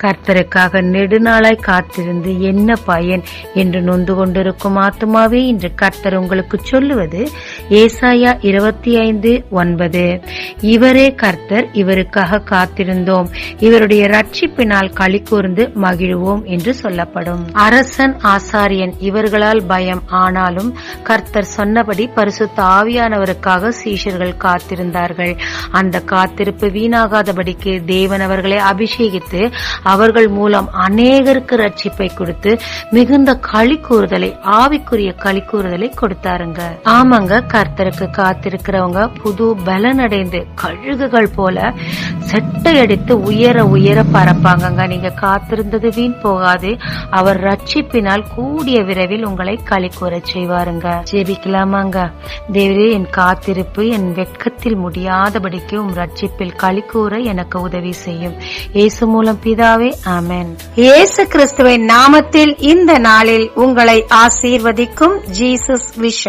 கர்த்தருக்காக நெடுநாளாய் காத்திருந்து என்ன பயன் என்று நொந்து கொண்டிருக்கும் ஆத்துமாவே, இன்று கர்த்தர் உங்களுக்கு சொல்லுவது ஏசாயா 25:9. இவரே கர்த்தர், இவருக்காக காத்திருந்தோம், இவருடைய ரட்சிப்பினால் களி கூர்ந்து மகிழ்வோம் என்று சொல்லப்படும். அரசன், ஆசாரியன் இவர்களால் பயம். ஆனாலும் கர்த்தர் சொன்னபடி பரிசுத்த ஆவியானவருக்காக சீஷர்கள் காத்திருந்தார்கள். அந்த காத்திருப்பு வீணாகாதபடிக்கு தேவன் அவர்களை அபிஷேகித்து அவர்கள் மூலம் அநேகருக்கு ரட்சிப்பை கொடுத்து மிகுந்த களி கூறுதலை, ஆவிக்குரிய களி கூறுதலை கொடுத்தாருங்க. ஆமாங்க, கர்த்தருக்கு காத்திருக்கிறவங்க புது பலன் அடைந்து கழுகுகள் போல செட்டையடித்து உயர உயர பறப்பாங்க. நீங்க காத்திருந்தது வீண் போகாது. அவர் ரட்சிப்பினால் கூடிய விரைவில் உங்களை களி கூற செய்வாருங்க. ஜெபிக்கலாமாங்க. தேவரே, என் காத்திருப்பு என் வெட்கத்தில் முடியாதபடிக்கு ரட்சிப்பில் களி கூற எனக்கு உதவி செய்யும். இயேசு மூலம் பிதாவே, ஆமென். இயேசு கிறிஸ்துவின் நாமத்தில் இந்த நாளில் உங்களை ஆசீர்வதிக்கும் ஜீசஸ் விஷன்.